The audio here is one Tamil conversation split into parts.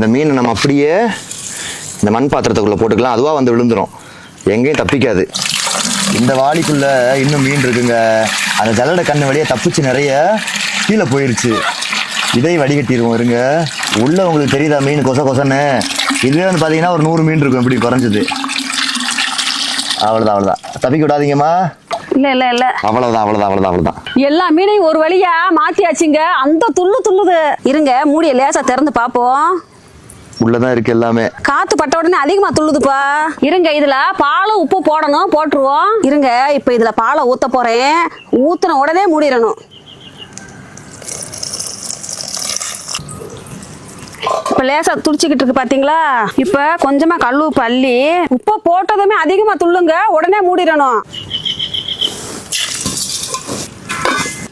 இந்த மீன் நம்ம அப்படியே இந்த மண் பாத்திரத்துக்குள்ளே போட்டுக்கலாம், அதுவாக வந்து விழுந்துடும், எங்கேயும் தப்பிக்காது. இந்த வாளிக்குள்ளே இன்னும் மீன் இருக்குங்க. அந்த ஜல்லடை கண்ணு வழியாக தப்பிச்சு நிறைய கீழே போயிருச்சு. இதை வடிகட்டிடுவோம் இருங்க. உள்ளே உங்களுக்கு தெரியுதா மீன் கொச கொசன்னு? இதுவே வந்து பார்த்தீங்கன்னா ஒரு 100 மீன் இருக்கும் இப்படி குறைஞ்சது. அவ்வளோதான், தப்பிக்க விடாதீங்கம்மா. இல்ல அவ்வளவுதான். எல்லா மீனையும் ஒரு வழியா மாத்தியாச்சுங்க. அந்த துள்ளுது. இருங்க, மூடிய லேசா திறந்து பாப்போம். உள்ளதான் இருக்கு எல்லாமே. காத்து பட்ட உடனே அதிகமா துள்ளுதுப்பா. இருங்க, இதுல பாலும் உப்பு போடணும், போட்டுருவோம். இருங்க, இப்ப இதுல பாலை ஊத்த போறேன். ஊத்துன உடனே மூடிடணும். இப்ப லேசா துடிச்சுக்கிட்டு இருக்கு பாத்தீங்களா? இப்ப கொஞ்சமா கல் உப்பு அள்ளி உப்பு போட்டதுமே அதிகமா துள்ளுங்க, உடனே மூடிடணும்.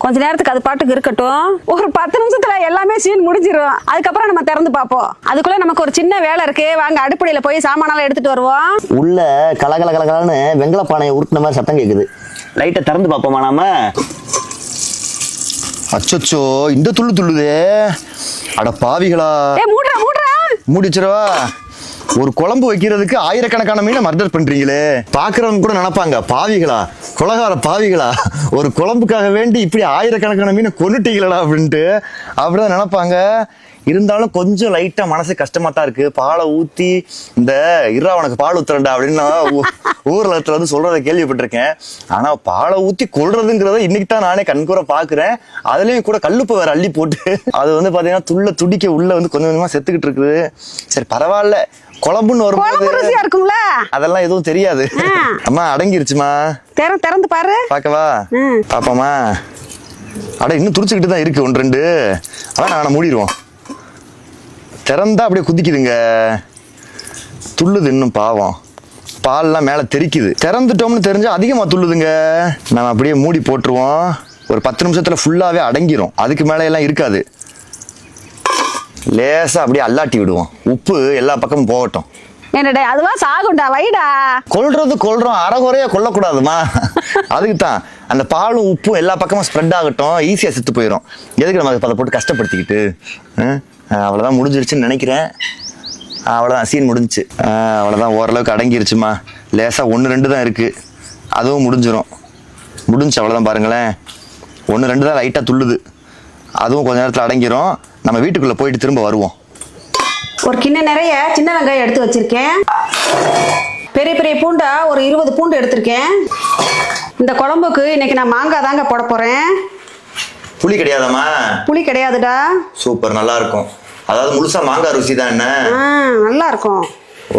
கொஞ்ச நேரத்துக்கு அது பாட்டுக்கு இருக்கட்டும். ஒரு 10 நிமிஷத்துல எல்லாமே சீன் முடிஞ்சிடும். அதுக்கப்புறம் நம்ம திறந்து பார்ப்போம். அதுக்குள்ள நமக்கு ஒரு சின்ன வேலை இருக்கு. வாங்க அடுப்படியில போய் சாமானெல்லாம் எடுத்துட்டு வருவோம். உள்ள கலகலன்னு வெங்கல பானையை உருட்டின மாதிரி சத்தம் கேக்குது. லைட்டை திறந்து பார்ப்போமா நாம? அச்சோ, இந்த துள்ளுதே. அட பாவிகளா! மூடிச்சிரவா? ஒரு குழம்பு வைக்கிறதுக்கு ஆயிரக்கணக்கான மீனை மர்டர் பண்றீங்களே. பாக்குறவங்க கூட நினைப்பாங்க, பாவிகளா, கொலகார பாவிகளா, ஒரு குழம்புக்காக வேண்டி இப்படி ஆயிரக்கணக்கான மீனை கொன்னுட்டீங்களா அப்படின்ட்டு அப்படிதான் நினைப்பாங்க. இருந்தாலும் கொஞ்சம் லைட்டா மனசு கஷ்டமா தான் இருக்கு. பாலை ஊத்தி இந்த இரா உனக்கு பால் ஊத்துறண்டா அப்படின்னு ஊர்ல வந்து சொல்றதை கேள்விப்பட்டிருக்கேன். ஆனா பாலை ஊத்தி கொள்றதுங்கிறத இன்னைக்கு தான் நானே கண்கூற பாக்குறேன். அதுலயும் கூட கல்லுப்பு வேற அள்ளி போட்டு அது வந்து பாத்தீங்கன்னா துடிக்க உள்ள வந்து கொஞ்சம் கொஞ்சமா செத்துக்கிட்டு இருக்குது. சரி பரவாயில்ல, குழம்புன்னு வரும்போது இருக்கும்ல, அதெல்லாம் எதுவும் தெரியாது. அம்மா அடங்கிருச்சுமா, திறந்து பாரு. பாக்கவா? பாப்பாமா? அட இன்னும் துடிச்சுக்கிட்டு தான் இருக்கு 1-2. அதான் நான் மூடிடுவோம். திறந்தா அப்படியே குதிக்குதுங்க, துள்ளுது. இன்னும் பாவம், பால்லாம் மேல தெரிக்குது. திறந்துட்டோம்னு தெரிஞ்சா அதிகமா துள்ளுதுங்க. நம்ம அப்படியே மூடி போட்டுருவோம். ஒரு 10 நிமிஷத்துல ஃபுல்லாவே அடங்கிரும். அதுக்கு மேல எல்லாம் இருக்காது. லேசா அப்படியே அல்லாட்டி விடுவோம். உப்பு எல்லா பக்கமும் போகட்டும். என்னடா அதுவா சாகுண்டா, வைடா. கொல்றோம், அறகுறையா கொல்லக்கூடாதுமா. அதுக்கு தான் அந்த பாலும் உப்பும் எல்லா பக்கமும் ஸ்ப்ரெட் ஆகட்டும், ஈஸியா செத்து போயிடும். எதுக்கு நம்ம அதை போட்டு கஷ்டப்படுத்திக்கிட்டு? அவ்வளோதான், முடிஞ்சிருச்சுன்னு நினைக்கிறேன். அவ்வளோதான், சீன் முடிஞ்சிச்சு. அவ்வளோதான், ஓரளவுக்கு அடங்கிருச்சுமா. லேசாக 1-2 தான் இருக்குது, அதுவும் முடிஞ்சு. அவ்வளோதான், பாருங்களேன், 1-2 தான் லைட்டாக துள்ளுது. அதுவும் கொஞ்ச நேரத்தில் அடங்கிரும். நம்ம வீட்டுக்குள்ளே போயிட்டு திரும்ப வருவோம். ஒரு கிண்ண நிறைய சின்ன வெங்காயம் எடுத்து வச்சிருக்கேன். பெரிய பூண்டா ஒரு 20 பூண்டு எடுத்திருக்கேன். இந்த குழம்புக்கு இன்னைக்கு நான் மாங்காய் தாங்க போட போகிறேன். புளி கிடையாதாம்மா? புளி கிடையாதுடா. சூப்பர், நல்லா இருக்கும். அதாவது முழுசா மாங்காய் ருசி தான். என்ன நல்லா இருக்கும்.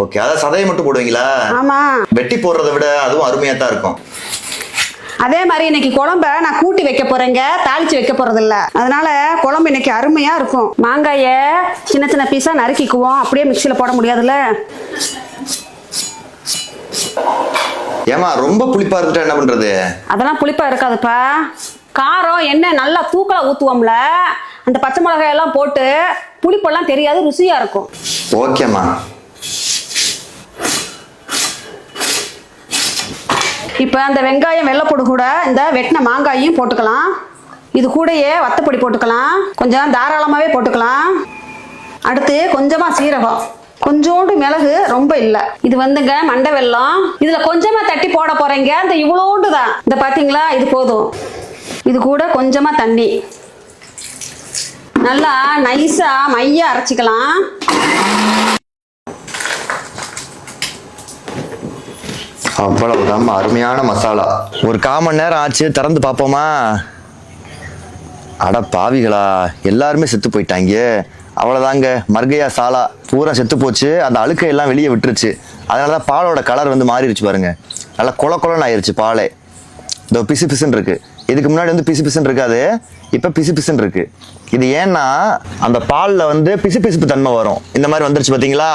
ஓகே, அதாவது சதையை மட்டும் போடுவீங்களா? ஆமா, வெட்டி போடுறத விட அதுவும் அருமையா தான் இருக்கும். அதே மாதிரி இன்னைக்கு குழம்ப நான் கூட்டி வைக்க போறேங்க, தாளிச்சு வைக்க போறது இல்ல. அதனால குழம்பு இன்னைக்கு அருமையா இருக்கும். மாங்காய சின்ன பீஸா நறுக்கிக்குவோம். அப்படியே மிக்சியில போட முடியாதுல்ல. ஏமா ரொம்ப புளிப்பா இருந்துட்டா என்ன பண்றது? அதெல்லாம் புளிப்பா இருக்காதுப்பா. காரம் என்ன நல்லா தூக்கலா ஊத்துவோம்ல, அந்த பச்சை மிளகாய் எல்லாம் போட்டு புளிப்பெல்லாம் தெரியாது, ருசியா இருக்கும். ஓகேம்மா. இப்ப அந்த வெங்காயம் வெள்ளைப்பூடு கூட இந்த வெட்டின மாங்காயும் போட்டுக்கலாம். இது கூடயே வத்தப்பொடி போட்டுக்கலாம், கொஞ்சம் தாராளமாவே போட்டுக்கலாம். அடுத்து கொஞ்சமா சீரகம், கொஞ்சோண்டு மிளகு, ரொம்ப இல்ல. இது வந்துங்க மண்டை வெல்லம். இதுல கொஞ்சமா தட்டி போட போறேங்க. இந்த இவ்வளோண்டு தான். இந்த பாத்தீங்களா, இது போதும். இது கூட கொஞ்சமா தண்ணி, நல்லா நைஸா மையா அரைச்சிக்கலாம். அவ்வளவுதான், அருமையான மசாலா. ஒரு 1/4 மணி நேரம் ஆச்சு, திறந்து பார்ப்போமா? அட பாவிகளா, எல்லாருமே செத்து போயிட்டாங்க. அவ்வளோதாங்க, மர்கையா சாலா பூரா செத்து போச்சு. அந்த அழுக்கையெல்லாம் வெளியே விட்டுருச்சு. அதனாலதான் பாலோட கலர் வந்து மாறிடுச்சு பாருங்க. நல்லா கொலன்னு ஆயிடுச்சு பாலே. இதோ பிசுன்னு இருக்கு. இதுக்கு முன்னாடி வந்து பிசுன்னு இருக்காது, இப்ப பிசுன்னு இருக்கு. இது ஏன்னா அந்த பால்ல வந்து பிசுப்பு தன்மை வரும். இந்த மாதிரி வந்துருச்சு பாத்தீங்களா?